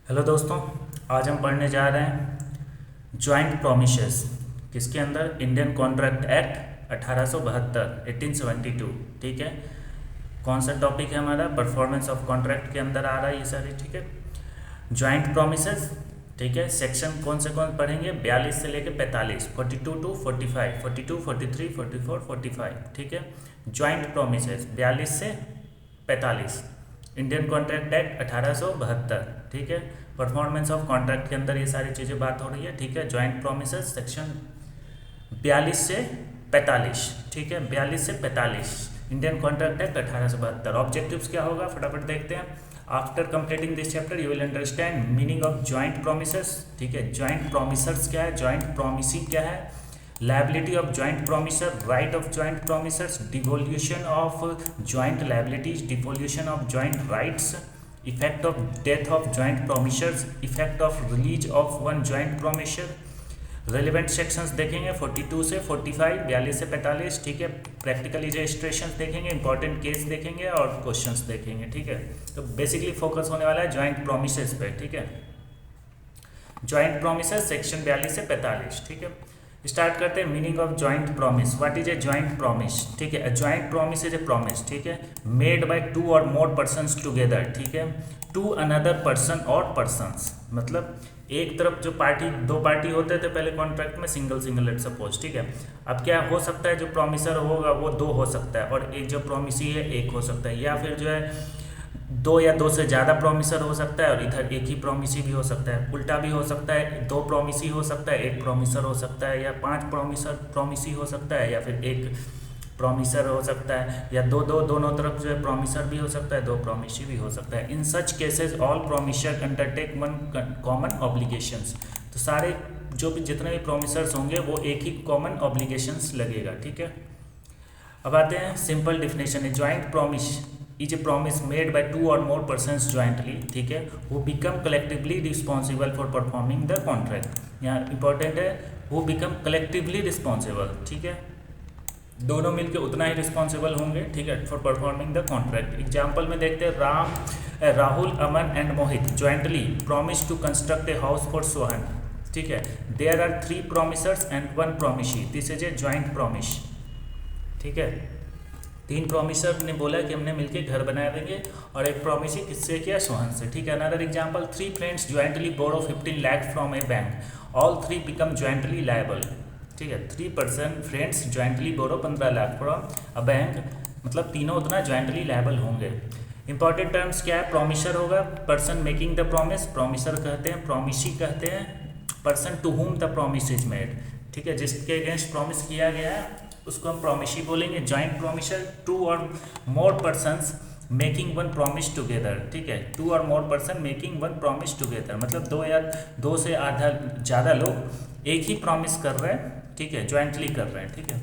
Hello दोस्तों, आज हम पढ़ने जा रहे हैं जॉइंट प्रोमिसेस किसके अंदर इंडियन कॉन्ट्रैक्ट एक्ट 1872 1872। ठीक है, कौन सा टॉपिक है हमारा? परफॉर्मेंस ऑफ कॉन्ट्रैक्ट के अंदर आ रहा है ये सारी। ठीक है, जॉइंट प्रोमिसेस। ठीक है, सेक्शन कौन से कौन पढ़ेंगे? 42 से लेकर 45, 42 टू 45, 42, 43, 44, 45। ठीक है, जॉइंट प्रोमिसेस 42 से 45, इंडियन कॉन्ट्रैक्ट एक्ट 1872। ठीक है, परफॉर्मेंस ऑफ कॉन्ट्रैक्ट के अंदर ये सारी चीज़ें बात हो रही है। ठीक है, जॉइंट प्रोमिसेस सेक्शन 42 से 45। ठीक है, 42 से 45 इंडियन कॉन्ट्रैक्ट एक्ट 1872। ऑब्जेक्टिव्स क्या होगा फटाफट देखते हैं। After completing this chapter you will understand meaning of joint promises. ठीक है, जॉइंट प्रोमिसर्स क्या है, जॉइंट प्रोमिसी क्या है, liability of joint promisor, right of joint promisors, devolution of joint liabilities, devolution of joint rights, effect of death of joint promisors, effect of release of one joint promisor। Relevant sections देखेंगे 42 से 45, 42 से 45। ठीक है, practical registration देखेंगे, important case देखेंगे और questions देखेंगे। ठीक है, तो बेसिकली फोकस होने वाला है जॉइंट प्रोमिसेस पे। ठीक है, जॉइंट प्रोमिसेस सेक्शन 42 से 45। ठीक है, स्टार्ट करते हैं। Meaning of joint promise. What is a joint promise? ठीक है, joint promise is a promise. ठीक है, मेड बाय 2 और मोर पर्सन्स टुगेदर। ठीक है, टू अनदर पर्सन और पर्सन्स, मतलब एक तरफ जो पार्टी, दो पार्टी होते थे पहले कॉन्ट्रैक्ट में, सिंगल सिंगल लेट सपोज। ठीक है, अब क्या हो सकता है, जो प्रॉमिसर होगा वो 2 हो सकता है और एक जो प्रॉमिसी है 1 हो सकता है, या फिर जो है 2 या 2 से ज़्यादा प्रॉमिसर हो सकता है और इधर एक ही प्रॉमिसी भी हो सकता है। उल्टा भी हो सकता है, 2 प्रॉमिसी हो सकता है, 1 प्रॉमिसर हो सकता है, या 5 प्रॉमिसी हो सकता है, या फिर 1 प्रॉमिसर हो सकता है, या दोनों तरफ जो है प्रॉमिसर भी हो सकता है, 2 प्रॉमिसी भी हो सकता है। In such cases all promisor undertake one common obligations. तो सारे जो भी जितने भी प्रॉमिसर्स होंगे वो एक ही कॉमन ऑब्लिगेशंस लगेगा। ठीक है, अब आते हैं सिंपल डिफिनेशन है। Joint promise is a promise made by 2 or more persons jointly, ठीक है, who become collectively responsible for performing the contract। यहाँ इंपॉर्टेंट है who become collectively responsible। ठीक है, दोनों मिलके उतना ही रिस्पॉन्सिबल होंगे। ठीक है, for performing the contract. Example में देखते हैं Rahul, Aman and Mohit jointly promise to construct a house for Sohan. ठीक है, there are 3 promisers and 1 promisee, this is a joint promise. ठीक है, 3 प्रॉमिसर ने बोला कि हमने मिलके घर बनाए देंगे और 1 प्रॉमिसी किससे किया? सोहन से। ठीक है, another example 3 friends jointly borrow 15 lakh from a bank, all 3 become jointly liable. ठीक है, 3 friends jointly borrow 15 lakh from a bank, मतलब तीनों उतना जॉइंटली लायबल होंगे। इंपॉर्टेंट टर्म्स क्या है? प्रॉमिसर होगा person making the promise, promisor कहते हैं, प्रॉमिसी कहते हैं person to whom the promise is made. ठीक है, जिसके अगेंस्ट प्रॉमिस किया गया है उसको हम प्रॉमिसी बोलेंगे। जॉइंट प्रॉमिसर 2 और more persons making 1 promise together. ठीक है, 2 और more person making 1 promise together, मतलब 2 या 2 से आधा ज़्यादा लोग एक ही प्रॉमिस कर रहे हैं। ठीक है, जॉइंटली कर रहे हैं। ठीक है,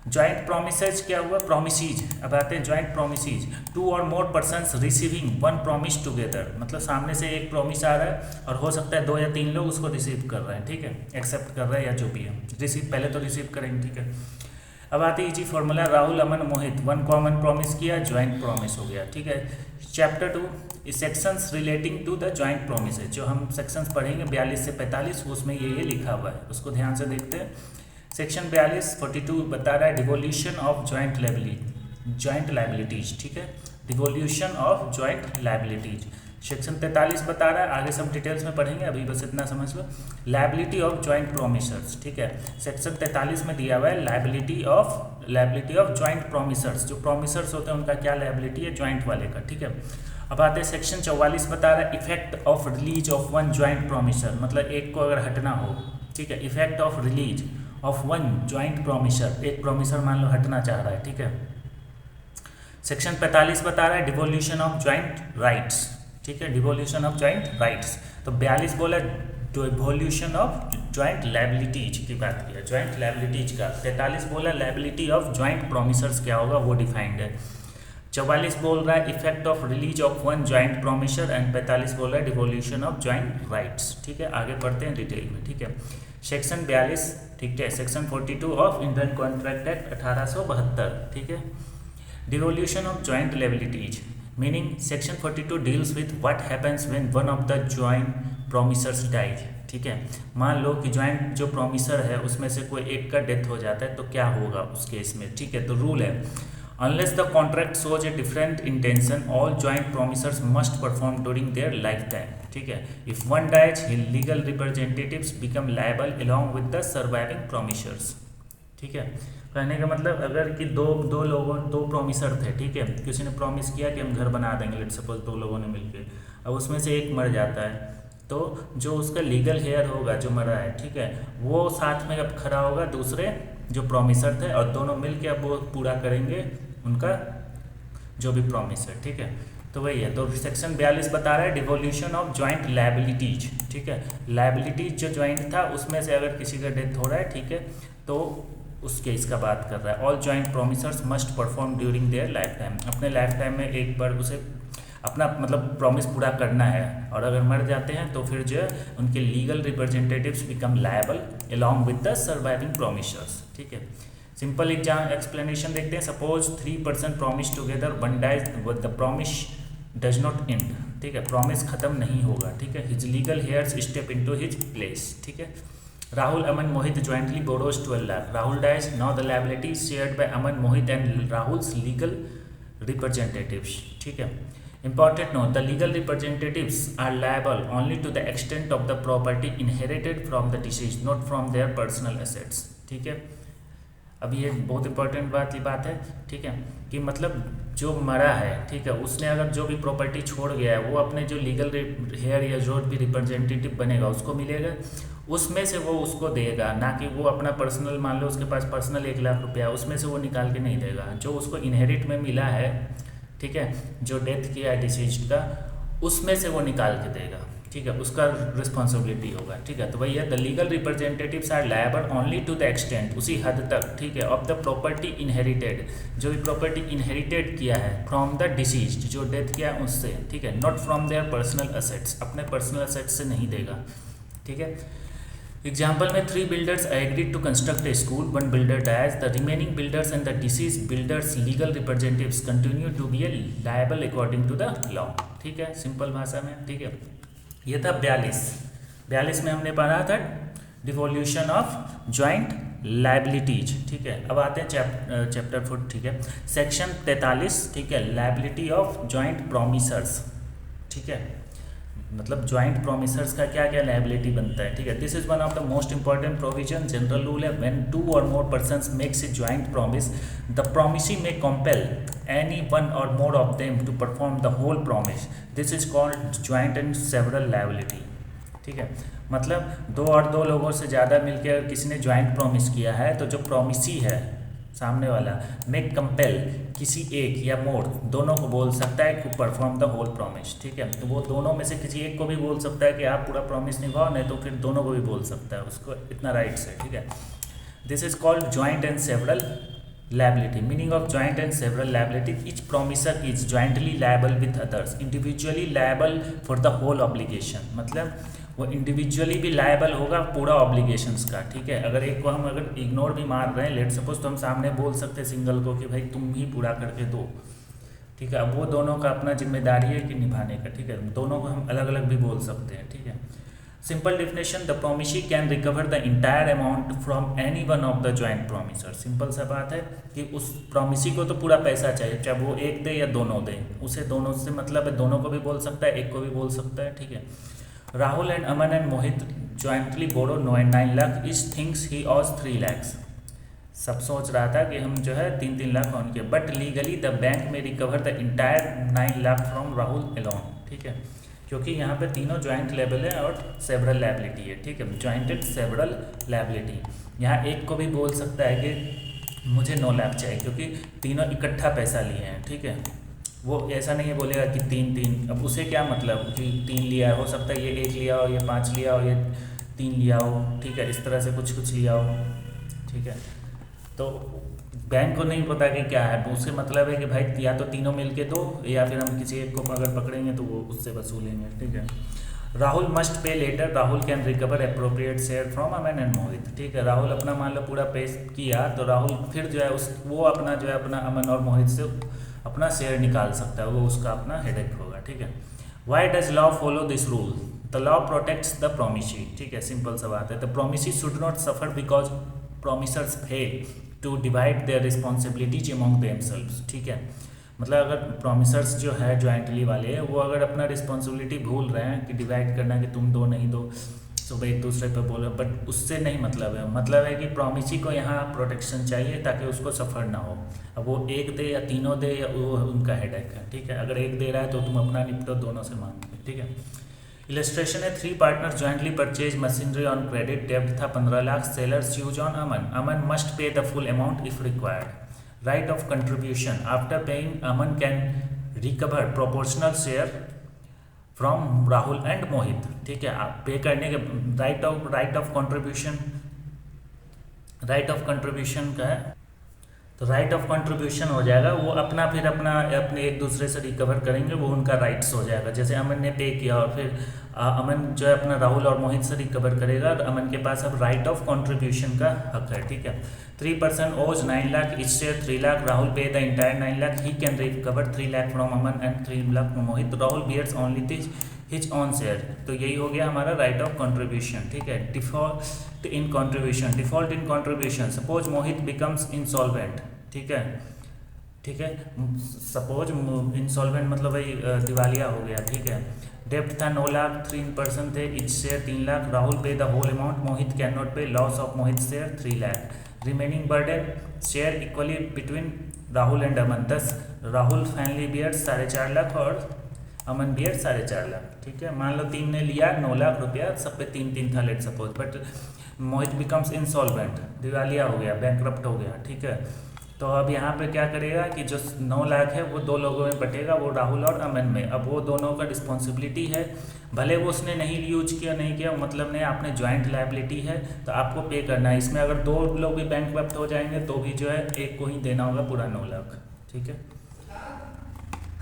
जॉइंट प्रॉमिसेज क्या हुआ? प्रॉमिसीज। अब आते हैं जॉइंट प्रॉमिसीज। 2 और more persons receiving 1 promise together, मतलब सामने से एक प्रॉमिस आ रहा है और हो सकता है 2 या 3 लोग उसको रिसीव कर रहे हैं। ठीक है, एक्सेप्ट कर रहे हैं या जो भी है, रिसीव पहले तो रिसीव करेंगे। ठीक है, अब आती है G formula, Rahul, Aman, Mohit 1 common promise किया, जॉइंट प्रॉमिस हो गया। ठीक है, chapter 2 sections relating to the joint promises, जो हम सेक्शंस पढ़ेंगे 42 से 45, उसमें ये लिखा हुआ है, उसको ध्यान से देखते हैं। सेक्शन 42 42 बता रहा है डिवोल्यूशन ऑफ जॉइंट लायबिलिटीज। ठीक है, devolution of joint liabilities. Section 43 बता रहा है, आगे सब डिटेल्स में पढ़ेंगे, अभी बस इतना समझ लो, लायबिलिटी ऑफ जॉइंट प्रॉमिसर्स। ठीक है, सेक्शन 43 में दिया हुआ है लायबिलिटी ऑफ जॉइंट प्रॉमिसर्स, जो प्रॉमिसर्स होते हैं उनका क्या लायबिलिटी है जॉइंट वाले का। ठीक है, अब आते हैं सेक्शन 44 बता रहा है effect of release of 1 joint promiser, मतलब एक को अगर हटना हो। ठीक है, effect of release of 1 joint promiser, एक प्रॉमिसर मान लो हटना चाह रहा है। ठीक है, सेक्शन 45 बता रहा है डिवोल्यूशन ऑफ जॉइंट राइट्स। ठीक है, डिवोल्यूशन ऑफ जॉइंट राइट्स। तो 42 बोला डिवोल्यूशन ऑफ जॉइंट लायबिलिटीज की बात किया, जॉइंट लायबिलिटीज का। 43 बोला लायबिलिटी ऑफ जॉइंट प्रॉमिसर्स क्या होगा वो डिफाइंड है। 44 बोल रहा है effect of release of 1 joint promiser and 45 बोल रहा है डिवोल्यूशन ऑफ जॉइंट राइट्स। ठीक है, आगे पढ़ते हैं डिटेल में। ठीक है, सेक्शन 42। ठीक है, section 42 of Indian contract act 1872। ठीक है, devolution of joint liabilities. Meaning section 42 deals with what happens when one of the joint promisors dies. ठीक है, मान लो कि जॉइंट जो प्रोमिसर है उसमें से कोई एक का डेथ हो जाता है तो क्या होगा उस केस में। ठीक है, तो रूल है unless the contract shows a different intention all joint promisors must perform during their lifetime. ठीक है, if one dies his legal representatives become liable along with the surviving promisors. ठीक है, कहने का मतलब अगर कि दो प्रोमिसर थे, ठीक है, किसी ने प्रॉमिस किया कि हम घर बना देंगे, लेट सपोज दो लोगों ने मिलकर, अब उसमें से एक मर जाता है तो जो उसका लीगल हेयर होगा जो मरा है, ठीक है, वो साथ में अब खड़ा होगा दूसरे जो प्रॉमिसर थे और दोनों मिलके अब वो पूरा करेंगे उनका जो भी प्रॉमिस है। ठीक है, तो वही है। तो सेक्शन 42 बता रहा है डिवोल्यूशन ऑफ जॉइंट लायबिलिटीज। ठीक है, लायबिलिटीज जो जॉइंट था उसमें से अगर किसी का डेथ हो रहा है, ठीक है, तो उस केस का बात कर रहा है। All joint promisors must perform during their lifetime, अपने लाइफ टाइम में एक बार उसे अपना मतलब प्रॉमिस पूरा करना है, और अगर मर जाते हैं तो फिर जो है उनके legal representatives become liable along with the surviving promisors. ठीक है, सिंपल एग्जाम एक्सप्लेनेशन देखते हैं। Suppose 3 person promise together, one dies, the promise does not end. ठीक है, प्रॉमिस खत्म नहीं होगा। ठीक है, his legal heirs step into his place. ठीक है, Rahul, Aman, Mohit jointly borrows 12 lakh. Rahul dies. Now the liability is shared by Aman, Mohit and Rahul's legal representatives. ठीक है, important note: the legal representatives are liable only to the extent of the property inherited from the deceased, not from their personal assets. ठीक है, अब ये बहुत important बात है। ठीक है, कि मतलब जो मरा है, ठीक है, उसने अगर जो भी प्रॉपर्टी छोड़ गया है वो अपने जो लीगल हेयर या जो भी रिप्रेजेंटेटिव बनेगा उसको मिलेगा, उसमें से वो उसको देगा, ना कि वो अपना पर्सनल, मान लो उसके पास पर्सनल 1 लाख रुपया उसमें से वो निकाल के नहीं देगा। जो उसको इनहेरिट में मिला है, ठीक है, जो डेथ किया है डिसीज्ड का, उसमें से वो निकाल के देगा। ठीक है, उसका रिस्पॉन्सिबिलिटी होगा। ठीक है, तो वही है, the legal representatives are liable only to the extent, उसी हद तक, ठीक है, ऑफ द प्रॉपर्टी इनहेरिटेड, जो भी प्रॉपर्टी इनहेरिटेड किया है फ्रॉम द डिसीज्ड, जो डेथ किया है उससे। ठीक है, not from their personal assets, अपने पर्सनल असेट्स से नहीं देगा। ठीक है, एग्जाम्पल में 3 builders agreed to construct a school. One builder dies. The remaining builders and the deceased builders' legal representatives continue to be liable according to the law. ठीक है, simple भाषा में। ठीक है, ये था 42 में हमने पढ़ा था डिवोल्यूशन ऑफ जॉइंट लाइबिलिटीज। ठीक है, अब आते हैं चैप्टर 4। ठीक है, सेक्शन 43। ठीक है, लाइबिलिटी ऑफ जॉइंट प्रोमिसर्स। ठीक है, मतलब जॉइंट प्रोमिसर्स का क्या क्या लायबिलिटी बनता है। ठीक है, this is one of the most important provision. General rule है, when 2 or more persons makes a joint promise, the promisee may compel any one or more of them to perform the whole promise. This is called joint and several liability. ठीक है, मतलब 2 और 2 लोगों से ज़्यादा मिलकर अगर किसी ने ज्वाइंट प्रॉमिस किया है तो जो प्रॉमिसी है सामने वाला मेक कंपेल किसी एक या मोर दोनों को बोल सकता है to perform the whole promise. ठीक है, तो वो दोनों में से किसी एक को भी बोल सकता है कि आप पूरा प्रॉमिस निभाओ, नहीं तो फिर दोनों को भी बोल सकता है, उसको इतना राइट्स है। ठीक है, this is called joint and several liability. Meaning of joint and several liability: each promisor is jointly liable with others, individually liable for the whole obligation. मतलब वो इंडिविजुअली भी लायबल होगा पूरा ऑब्लिगेशंस का। ठीक है, अगर एक को हम अगर इग्नोर भी मार रहे हैं, लेट सपोज, तो हम सामने बोल सकते हैं सिंगल को कि भाई तुम ही पूरा करके दो। ठीक है, अब वो दोनों का अपना जिम्मेदारी है कि निभाने का। ठीक है, दोनों को हम अलग अलग भी बोल सकते हैं। ठीक है, simple definition: the promisee can recover the entire amount from any one of the joint promisor. Simple सा बात है कि उस प्रोमिसी को तो पूरा पैसा चाहिए, चाहे वो एक दे या दोनों दे, उसे दोनों से मतलब है, दोनों को भी बोल सकता है, एक को भी बोल सकता है। ठीक है, Rahul and Aman and Mohit jointly borrow 9 lakh, इस थिंग्स ही ऑज 3 lakhs। सब सोच रहा था कि हम जो है 3 लाख ऑन किए, बट लीगली द बैंक में recover the entire 9 lakh from Rahul alone. ठीक है, क्योंकि यहाँ पे तीनों जॉइंट लेबल है और सेवरल लायबिलिटी है। ठीक है, जॉइंट एंड सेवरल लायबिलिटी, यहाँ एक को भी बोल सकता है कि मुझे 9 लाख चाहिए, क्योंकि तीनों इकट्ठा पैसा लिए हैं। ठीक है, वो ऐसा नहीं है बोलेगा कि 3, अब उसे क्या मतलब कि 3 लिया है, हो सकता है ये 1 लिया हो, ये 5 लिया हो, ये 3 लिया हो। ठीक है, इस तरह से कुछ लिया हो। ठीक है, तो बैंक को नहीं पता कि क्या है, उससे मतलब है कि भाई या तो तीनों मिलके दो, या फिर हम किसी एक को अगर पकड़ेंगे तो वो उससे वसूलेंगे। ठीक है, Rahul must pay later, Rahul can recover appropriate share from Aman and Mohit. ठीक है, राहुल अपना मान लो पूरा पे किया, तो राहुल फिर जो है वो अपना जो है अपना अमन और मोहित से अपना शेयर निकाल सकता है, वो उसका अपना हेडेक होगा, ठीक है। Why does law follow this rule? The law protects the promisee, ठीक है, सिंपल सा बात है। The promisee should not suffer because promisors fail to divide their responsibilities among themselves, ठीक है। मतलब अगर प्रोमिसर्स जो है ज्वाइंटली वाले, वो अगर अपना रिस्पॉन्सिबिलिटी भूल रहे हैं कि डिवाइड करना, कि तुम दो नहीं दो, सुबह एक दूसरे पे बोलो, बट उससे नहीं मतलब है कि प्रोमिसी को यहाँ प्रोटेक्शन चाहिए ताकि उसको सफ़र ना हो। अब वो एक दे या तीनों दे, या वो उनका हेडेक है, ठीक है। अगर एक दे रहा है तो तुम अपना निपटो, दोनों से मांग के, ठीक है। इलस्ट्रेशन है, 3 partner jointly purchase machinery on credit, डेब्ट था 15 lakh, sellers sue on Aman, Aman must pay the full amount if required. Right of contribution, after paying Aman can recover proportional share from Rahul and Mohit, ठीक है। आप पे करने के राइट ऑफ कंट्रीब्यूशन का है, तो राइट ऑफ कंट्रीब्यूशन हो जाएगा, वो अपने एक दूसरे से रिकवर करेंगे, वो उनका राइट्स हो जाएगा। जैसे अमन ने पे किया और फिर अमन जो है अपना राहुल और मोहित से रिकवर करेगा, तो अमन के पास अब राइट ऑफ कंट्रीब्यूशन का हक है, ठीक है। 3% owes 9 lakh, each share 3 lakh, Rahul pay the entire 9 lakh, he can recover 3 lakh from Aman and 3 lakh from Mohit, Rahul bears only his own share. तो यही हो गया हमारा राइट ऑफ कंट्रीब्यूशन, ठीक है। Default in contribution, suppose Mohit becomes insolvent, ठीक है। सपोज इंसॉल्वेंट मतलब भाई दिवालिया हो गया, ठीक है। डेप्ट था 9 लाख, 3% थे, etch share 3 lakh, Rahul pay the whole amount, Mohit can not pay, loss of Mohit share 3 lakh, remaining burden share equally between Rahul and Aman, 10 Rahul finally bears 4.5 lakh और अमन बियर 4.5 लाख, ठीक है। मान लो 3 ने लिया 9 लाख रुपया, सब पे 3 था let suppose, but Mohit becomes insolvent, दिवालिया हो गया, बैंकरप्ट हो गया, ठीक है। तो अब यहाँ पे क्या करेगा कि जो 9 लाख है वो 2 लोगों में बटेगा, वो राहुल और अमन में। अब वो दोनों का रिस्पॉन्सिबिलिटी है, भले वो उसने नहीं यूज किया नहीं किया मतलब नहीं, आपने ज्वाइंट लायबिलिटी है तो आपको पे करना है। इसमें अगर 2 लोग भी बैंकरप्ट हो जाएंगे तो भी जो है एक को ही देना होगा पूरा 9 लाख, ठीक है।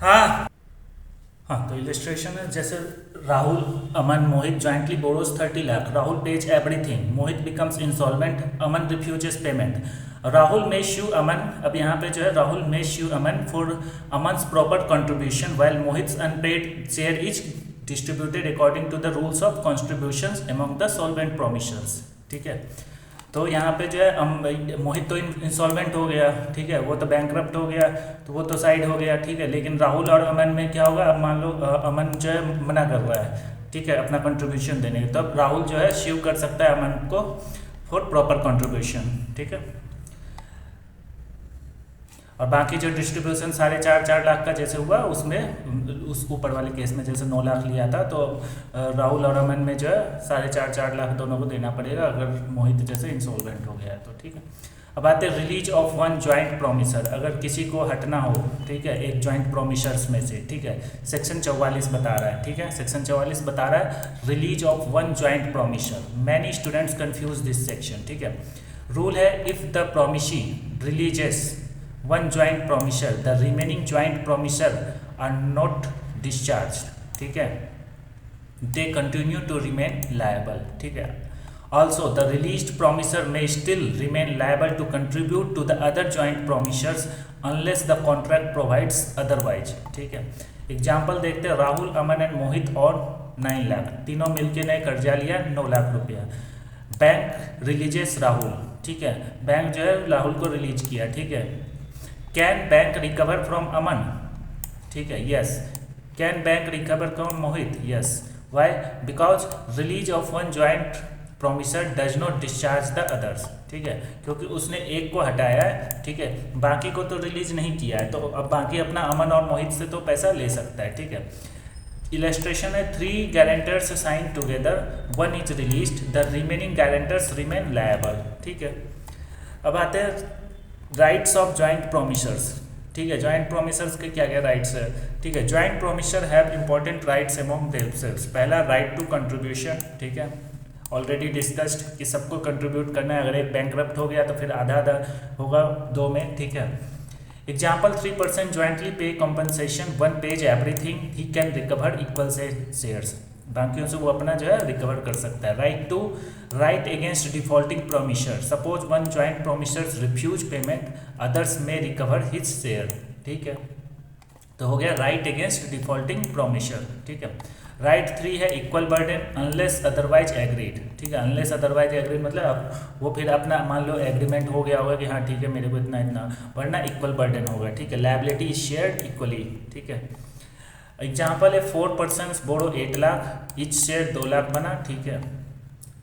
हाँ, तो इलस्ट्रेशन है, जैसे Rahul Aman Mohit jointly borrows 30 lakh, Rahul pays everything, Mohit becomes insolvent, Aman refuses payment, Rahul may sue Aman. अब यहाँ पे जो है Rahul may sue Aman for Aman's proper contribution while Mohit's unpaid share is distributed according to the rules of contributions among the solvent promisors, ठीक है। तो यहाँ पे जो है मोहित तो इंसॉल्वेंट हो गया, ठीक है, वो तो बैंकरप्ट हो गया, तो वो तो साइड हो गया, ठीक है। लेकिन राहुल और अमन में क्या होगा, अब मान लो अमन जो है मना कर रहा है, ठीक है, अपना कंट्रीब्यूशन देने के, तब राहुल जो है शीव कर सकता है अमन को फॉर प्रॉपर कंट्रीब्यूशन, ठीक है। और बाकी जो डिस्ट्रीब्यूशन 4.5 लाख का जैसे हुआ, उसमें उस ऊपर वाले केस में जैसे 9 लाख लिया था, तो राहुल और अमन में जो है 4.5 लाख दोनों को देना पड़ेगा अगर मोहित जैसे इंसॉल्वेंट हो गया है तो, ठीक है। अब आते हैं release of one joint promisor, अगर किसी को हटना हो, ठीक है, एक ज्वाइंट प्रोमिसर्स में से, ठीक है, सेक्शन 44 बता रहा है, ठीक है, सेक्शन 44 बता रहा है release of one joint promisor. Many students confuse this section, ठीक है। रूल है, if the promisee releases one joint promisor, the remaining joint promisor are not discharged, ठीक है, they continue to remain liable, ठीक है। Also the released promisor may still remain liable to contribute to the other joint promisors unless the contract provides otherwise, ठीक है। Example देखते हैं, Rahul Aman and मोहित और 9 लाख, तीनों मिलके ने कर्जा लिया 9 लाख रुपया, बैंक रिलीजेस राहुल, ठीक है, बैंक जो है राहुल को रिलीज किया, ठीक है। Can bank recover from Aman, ठीक है, yes. Can bank recover from Mohit, yes. Why? Because release of one joint promisor does not discharge the others, ठीक है, क्योंकि उसने एक को हटाया है, ठीक है, बाकी को तो रिलीज नहीं किया है, तो अब बाकी अपना अमन और मोहित से तो पैसा ले सकता है, ठीक है। इलस्ट्रेशन है, 3 guarantors sign together, 1 is released, the remaining guarantors remain liable, ठीक है। अब आते हैं राइट्स ऑफ ज्वाइंट प्रोमिसर्स, ठीक है, ज्वाइंट प्रोमिसर्स के क्या क्या राइट्स है, ठीक है। Joint promisor have important rights among themselves. पहला राइट टू कंट्रीब्यूशन, ठीक है, ऑलरेडी डिस्कस्ड कि सबको कंट्रीब्यूट करना है, अगर एक बैंकरप्ट हो गया तो फिर आधा आधा होगा 2 में, ठीक है। एग्जाम्पल, 3% ज्वाइंटली पे compensation, 1 page everything, he can recover equal से शेयर्स, बाकियों से वो अपना जो है रिकवर कर सकता है। Right to right against defaulting promisor, suppose one joint promisors refuse payment, others may recover his share, ठीक है। तो हो गया राइट अगेंस्ट डिफॉल्टिंग प्रोमिसर, ठीक है। राइट 3 है equal burden unless otherwise agreed, ठीक है। अनलेस अदरवाइज एग्रीड मतलब अब वो फिर अपना मान लो एग्रीमेंट हो गया होगा कि हाँ ठीक है मेरे को इतना इतना, वरना इक्वल बर्डन होगा, ठीक है। लायबिलिटी इज शेयर्ड इक्वली, ठीक है। एग्जाम्पल है 4 पर्सन्स बोरो 8 लाख, ईच शेयर 2 लाख बना, ठीक है।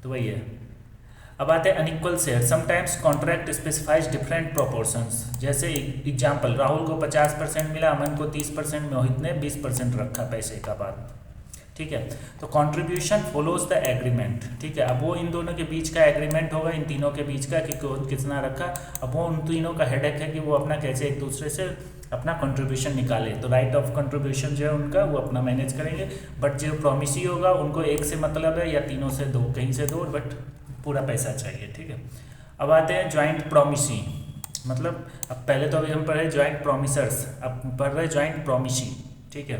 तो वही है। अब आते हैं unequal share. Sometimes contract specifies different proportions. जैसे एग्जाम्पल राहुल को 50% मिला, अमन को 30%, मोहित ने 20% रखा पैसे का बात, ठीक है। तो कंट्रीब्यूशन फॉलोज द एग्रीमेंट, ठीक है। अब वो इन दोनों के बीच का एग्रीमेंट होगा, इन तीनों के बीच का कि कौन कितना रखा। अब वो उन तीनों का हेडेक है कि वो अपना कैसे एक दूसरे से अपना कंट्रीब्यूशन निकाले। तो राइट ऑफ कंट्रीब्यूशन जो है उनका वो अपना मैनेज करेंगे, बट जो प्रॉमिसी होगा उनको एक से मतलब है या तीनों से दो, कहीं से दो, बट पूरा पैसा चाहिए, ठीक है। अब आते हैं ज्वाइंट प्रॉमिसी, मतलब अब पहले तो अभी हम पढ़े ज्वाइंट प्रॉमिसर्स, अब पढ़ रहे ज्वाइंट प्रॉमिसी, ठीक है।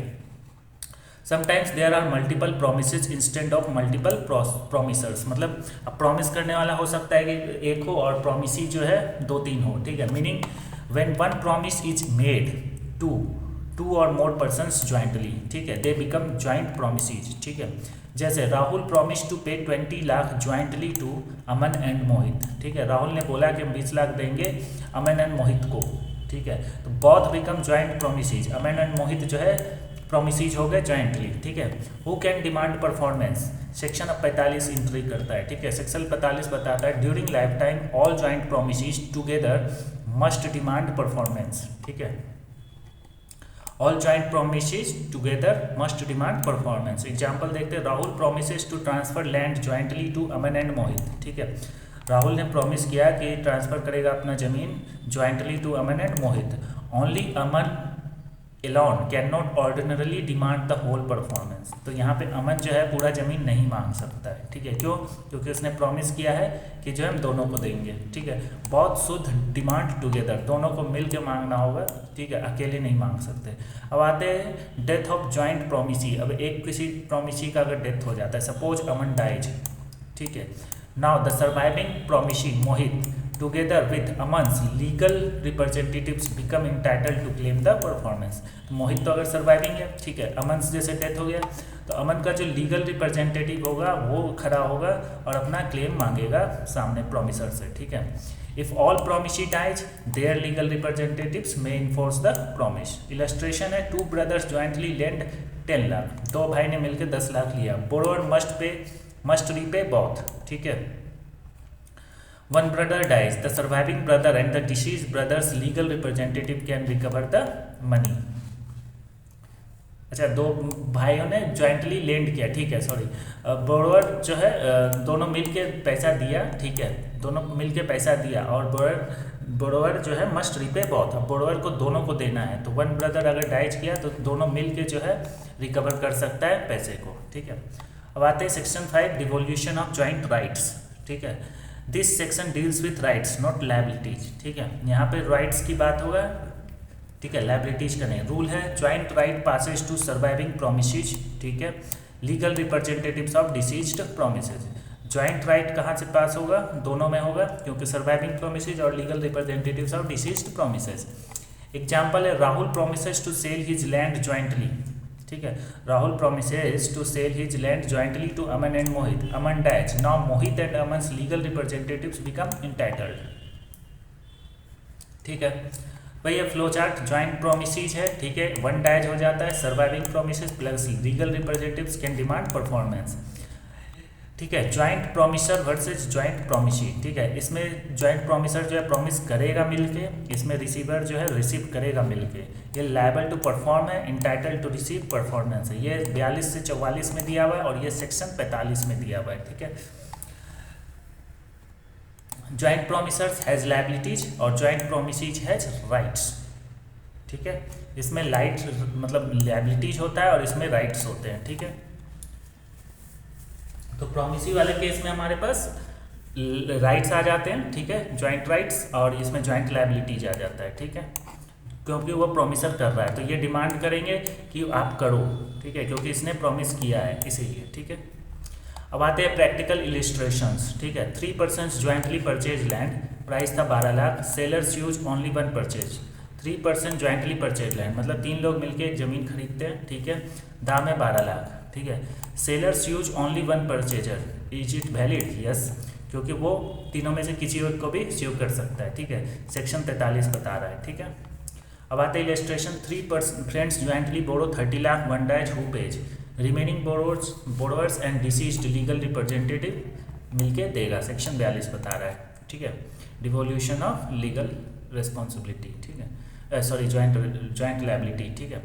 Sometimes there are multiple promisees instead of multiple promisors, मतलब अब प्रॉमिस करने वाला हो सकता है कि एक हो और प्रॉमिसी जो है 2-3 हो, ठीक है। Meaning when one promise is made to और मोर पर्सन्स ज्वाइंटली, ठीक है, दे बिकम ज्वाइंट प्रॉमिसेज, ठीक है। जैसे Rahul promise to pay 20 lakh jointly to Aman and Mohit, ठीक है। राहुल ने बोला कि हम 20 लाख देंगे अमन एंड मोहित को, ठीक है। तो both become joint promisees, Aman and Mohit जो है प्रॉमिसेज हो गए ज्वाइंटली, ठीक है। Who can demand performance, section 45 entry करता है, ठीक है। सेक्शन 45 बताता है during lifetime all joint promisees together must demand performance, ठीक है। All joint promisees together must demand performance. Example देखते हैं, Rahul promises to transfer land jointly to Aman and Mohit, ठीक है। राहुल ने प्रॉमिस किया कि ट्रांसफर करेगा अपना जमीन jointly to Aman and Mohit. Only Aman alone can not ordinarily demand the whole performance. तो यहाँ पे अमन जो है पूरा जमीन नहीं मांग सकता है, ठीक है। क्यों? क्योंकि उसने प्रॉमिस किया है कि जो है हम दोनों को देंगे, ठीक है। बहुत शुद्ध डिमांड टुगेदर, दोनों को मिल के मांगना होगा, ठीक है, अकेले नहीं मांग सकते। अब आते हैं डेथ ऑफ ज्वाइंट प्रॉमिसी। अब एक किसी प्रॉमिसी का अगर डेथ हो जाता है, सपोज अमन डाइज, ठीक है। Now the surviving promisee Mohit together with Aman's legal representatives become entitled to claim the performance. तो मोहित तो अगर सर्वाइविंग है, ठीक है, अमन्स जैसे डेथ हो गया तो अमन का जो लीगल रिप्रेजेंटेटिव होगा वो खड़ा होगा और अपना क्लेम मांगेगा सामने प्रॉमिसर से, ठीक है। If all promisee dies their legal representatives may enforce the promise. Illustration है, 2 ब्रदर्स ज्वाइंटली लेंड 10 लाख, 2 भाई ने मिलकर 10 लाख लिया। बोरोअर मस्ट रीपे बोथ, ठीक है। One brother dies, the surviving brother and the deceased brother's legal representative can recover the money. अच्छा, 2 भाइयों ने ज्वाइंटली लेंड किया, ठीक है, सॉरी, बोरोअर जो है दोनों मिलके पैसा दिया, ठीक है, दोनों मिलके पैसा दिया और बोरोअर जो है मस्ट रीपे बोथ। अब बोरोअर को दोनों को देना है, तो 1 ब्रदर अगर डाइज किया तो दोनों मिलके जो है रिकवर कर सकता है पैसे को, ठीक है। अब आते हैं section 5 devolution of joint rights, ठीक है। This section deals with rights not liabilities, ठीक है। यहाँ पे राइट्स की बात होगा, ठीक है, लायबिलिटीज का नहीं। रूल है joint right passes to surviving promisees, ठीक है, legal representatives of deceased promisees. Joint right कहाँ से पास होगा? दोनों में होगा, क्योंकि सर्वाइविंग प्रॉमिसेज और legal representatives of deceased promisees. Example है, Rahul promises to sell his land jointly, ठीक है। Rahul promises to sell his land jointly to Aman and Mohit. Aman dies. Now Mohit and Aman's legal representatives become entitled. ठीक है भाई, ये flow chart joint promises है, ठीक है। 1 डाइज हो जाता है, surviving promises plus legal representatives can demand performance, ठीक है। Joint promisor versus joint promisee, ठीक है। इसमें ज्वाइंट प्रोमिसर जो है प्रॉमिस करेगा मिलके, इसमें रिसीवर जो है रिसीव करेगा मिलके। ये लायबल टू परफॉर्म है, इंटाइटल्ड टू रिसीव परफॉर्मेंस है। ये 42 से 44 में दिया हुआ है और ये सेक्शन 45 में दिया हुआ है, ठीक है। ज्वाइंट प्रोमिसर्स हैज लायबिलिटीज और ज्वाइंट प्रॉमिसीज हैज राइट्स, ठीक है। इसमें मतलब लायबिलिटीज होता है और इसमें राइट्स होते हैं, ठीक है। तो प्रॉमिसी वाले केस में हमारे पास राइट्स आ जाते हैं, ठीक है, ज्वाइंट राइट्स, और इसमें ज्वाइंट लायबिलिटीज आ जाता है, ठीक है, क्योंकि वो प्रॉमिसर कर रहा है तो ये डिमांड करेंगे कि आप करो, ठीक है, क्योंकि इसने प्रॉमिस किया है इसीलिए, ठीक है। अब आते हैं प्रैक्टिकल इलिस्ट्रेशंस, ठीक है। 3 persons jointly purchase land, price था 12 lakh, sellers use only 1 purchase. 3% jointly purchase land, मतलब 3 लोग मिलके एक ज़मीन खरीदते हैं, ठीक है, दाम है 12 लाख, ठीक है। Sellers use only one purchaser, is it valid? Yes, क्योंकि वो तीनों में से किसी एक को भी स्यू कर सकता है, ठीक है। सेक्शन 43 बता रहा है, ठीक है। अब आते हैं illustration. 3 friends jointly borrow 30 lakh, one dash who pays, remaining borrowers and deceased legal representative मिलके देगा, सेक्शन 42 बता रहा है, ठीक है। डिवोल्यूशन ऑफ लीगल रिस्पॉन्सिबिलिटी, ठीक है, सॉरी ज्वाइंट लायबिलिटी, ठीक है।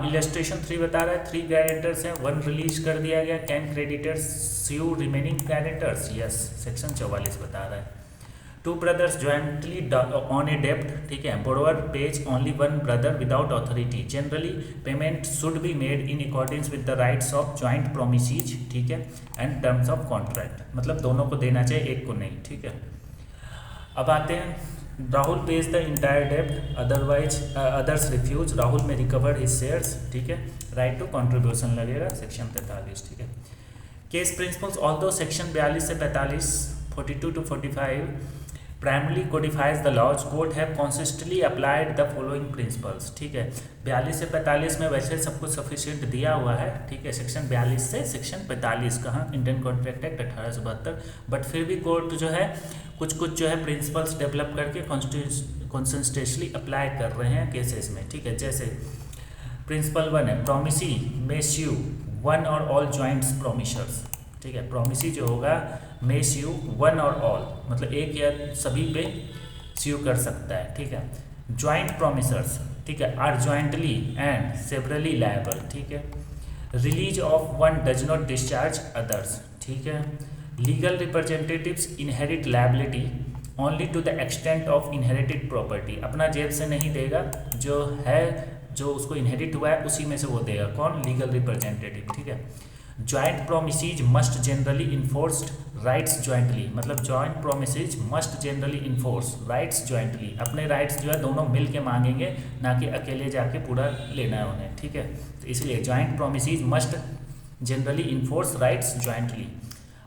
इलस्ट्रेशन 3 बता रहा है 3 गारंटर्स हैं, 1 रिलीज कर दिया गया, can creditors sue remaining guarantors? Yes, section 44 बता रहा है। 2 brothers jointly on a debt, ठीक है, borrower pays only one brother without authority, generally payment should be made in accordance with the rights of joint promises, ठीक है, and terms of contract, मतलब दोनों को देना चाहिए, एक को नहीं, ठीक है। अब आते हैं राहुल पेज द इंटायर डेप्ट, otherwise others refuse, Rahul may recover his shares, ठीक है, राइट टू कंट्रीब्यूशन लगेगा, सेक्शन 43, ठीक है। केस प्रिंसिपल्स, ऑल्दो सेक्शन 42 से 45, 42 to 45 primarily codifies the laws, courts have consistently applied the following principles, ठीक है। 42 से 45 में वैसे सब कुछ सफिशिएंट दिया हुआ है, ठीक है, सेक्शन 42 से सेक्शन 45 कहाँ, इंडियन कॉन्ट्रैक्ट एक्ट 1872, बट फिर भी कोर्ट जो है कुछ जो है प्रिंसिपल्स डेवलप करके कॉन्सिस्टेंटली अप्लाई कर रहे हैं केसेस में, ठीक है। जैसे प्रिंसिपल 1 है प्रोमिसी मे स्यू वन और ऑल ज्वाइंट्स प्रोमिशर्स, ठीक है, प्रोमिसी जो होगा मे स्यू वन और ऑल, मतलब एक या सभी पे स्यू कर सकता है, ठीक है। ज्वाइंट प्रोमिसर्स, ठीक है, are jointly and severally liable, ठीक है। Release of one does not discharge others, ठीक है। Legal representatives inherit liability only to the extent of inherited property, अपना जेब से नहीं देगा, जो है जो उसको इनहेरिट हुआ है उसी में से वो देगा, कौन? लीगल रिप्रेजेंटेटिव, ठीक है। Joint promisees must generally enforced rights jointly, मतलब joint promisees must generally enforce rights jointly, अपने राइट्स जो है दोनों मिल के मांगेंगे, ना कि अकेले जाके पूरा लेना है उन्हें, ठीक है। तो इसलिए joint promisees must generally enforce rights jointly.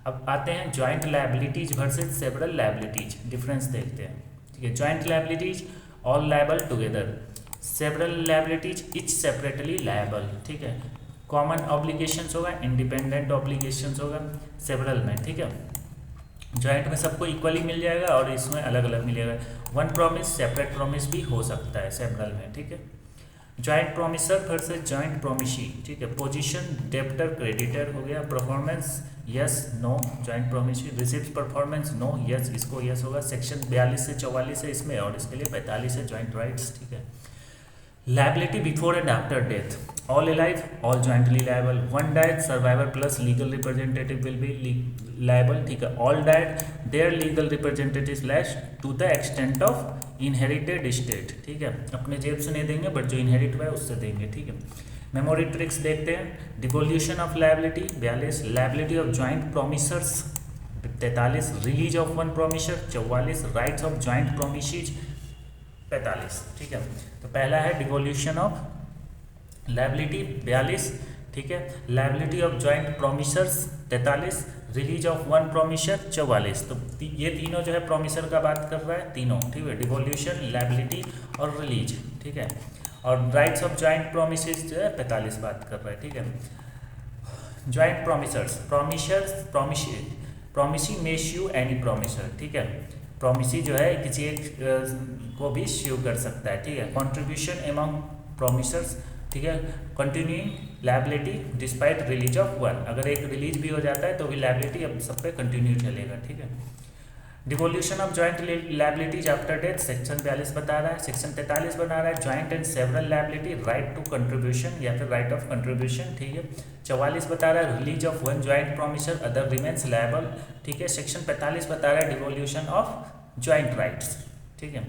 अब आते हैं joint liabilities versus several liabilities, difference देखते हैं, ठीक है। Joint liabilities all liable together, several liabilities etch separately liable, ठीक है। कॉमन ऑब्लिगेशंस होगा, इंडिपेंडेंट ऑब्लिगेशंस होगा सेवरल में, ठीक है। जॉइंट में सबको इक्वली मिल जाएगा और इसमें अलग अलग मिलेगा। वन प्रॉमिस सेपरेट प्रॉमिस भी हो सकता है सेवरल में, ठीक है। Joint promisor versus joint promisee, ठीक है। पोजीशन डेब्टर क्रेडिटर हो गया, performance yes no joint promisee, receipt performance no yes, इसको यस होगा। सेक्शन 42 से 44 है इसमें, और इसके लिए 45 है जॉइंट राइट्स, ठीक है। Liability before and after death, all alive all jointly liable, one died survivor plus legal representative will be liable, ठीक है। all died their legal representatives slash to the extent of inherited estate, ठीक है, अपने जेब से नहीं देंगे but जो इनहेरिट हुआ है उससे देंगे, ठीक है। मेमोरी ट्रिक्स देखते हैं। Devolution of liability 42, liability of joint promisors 43, release of one promisor 44, rights of joint promisees 45, ठीक है। तो पहला है डिवोल्यूशन ऑफ लायबिलिटी 42, ठीक है। Liability of joint promisors 43, release of one promisor 44। तो ये तीनों जो है प्रोमिसर का बात कर रहा है, तीनों, ठीक है। डिवोल्यूशन, लायबिलिटी और रिलीज, ठीक है। और राइट्स ऑफ ज्वाइंट प्रोमिसेस जो है 45 बात कर रहा है, ठीक है। ज्वाइंट प्रोमिसर्स, प्रोमिसी मे श्यू एनी प्रोमिसर, ठीक है। प्रोमिसी जो है किसी एक को भी श्यू कर सकता है, ठीक है। कॉन्ट्रीब्यूशन एमंग प्रोमिसर्स, ठीक है। Continuing liability despite release of one, अगर एक रिलीज भी हो जाता है तो भी लायबिलिटी अब सब पे कंटिन्यू चलेगा, ठीक है। Devolution of joint liabilities after death, section 42 बता रहा है। सेक्शन 43 बता रहा है joint and several liability, right to contribution या फिर राइट ऑफ कंट्रीब्यूशन, ठीक है। 44 बता रहा है release of one joint promisor other remains liable, ठीक है। सेक्शन 45 बता रहा है डिवोल्यूशन ऑफ ज्वाइंट राइट्स, ठीक है।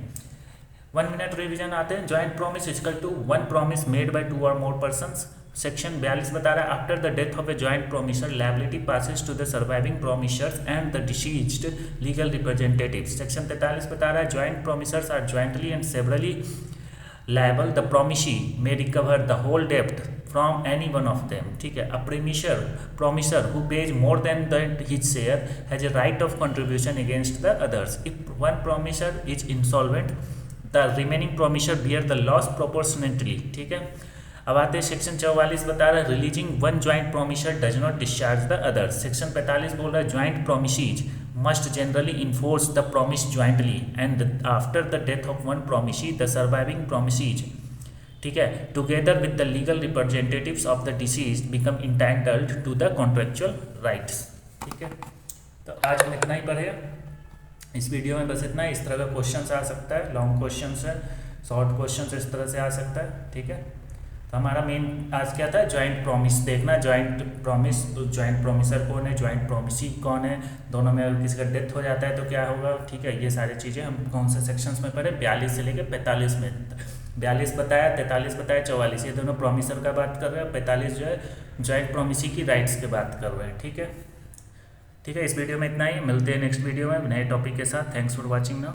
1 मिनट रिवीजन आते हैं। Joint promise equal to one promise made by 2 और मोर पर्सन्स। सेक्शन 42 बता रहा है after the death of a joint promisor liability passes to the surviving promisors and the deceased legal representatives. Section 43 बता रहा है joint promisors are jointly and severally liable, the promisee may recover the whole डेप्ट from any one of them, ठीक है। A promisor who pays more than his share has a right of contribution against the others. If one promisor is insolvent the remaining promisor bear the loss proportionately. ठीक है, अब आते हैं section 44 बता रहा है releasing one joint promisor does not discharge the other. Section 45 बोल रहा है joint promisees must generally enforce the promise jointly and after the death of one promisee the surviving promisees, ठीक है, together with the legal representatives of the deceased become entitled to the contractual rights. ठीक है, तो आज हम इतना ही पढ़े इस वीडियो में, बस इतना ही। इस तरह का क्वेश्चन आ सकता है, लॉन्ग क्वेश्चन है, शॉर्ट क्वेश्चन इस तरह से आ सकता है। ठीक है, तो हमारा मेन आज क्या था, ज्वाइंट प्रॉमिस देखना, ज्वाइंट प्रॉमिस, ज्वाइंट प्रॉमिसर कौन है, ज्वाइंट प्रॉमिसी कौन है, दोनों में अगर किसी का डेथ हो जाता है तो क्या होगा। ठीक है, ये सारी चीज़ें हम कौन से सेक्शंस में पढ़े, 42 से लेकर 45 में। 42 बताया, 43 बताया, 44 ये दोनों प्रॉमिसर का बात कर रहे हैं, 45 जो है ज्वाइंट प्रॉमिसी की राइट्स की बात कर रहे हैं। ठीक है, ठीक है, इस वीडियो में इतना ही, मिलते हैं नेक्स्ट वीडियो में नए टॉपिक के साथ। Thanks for watching now.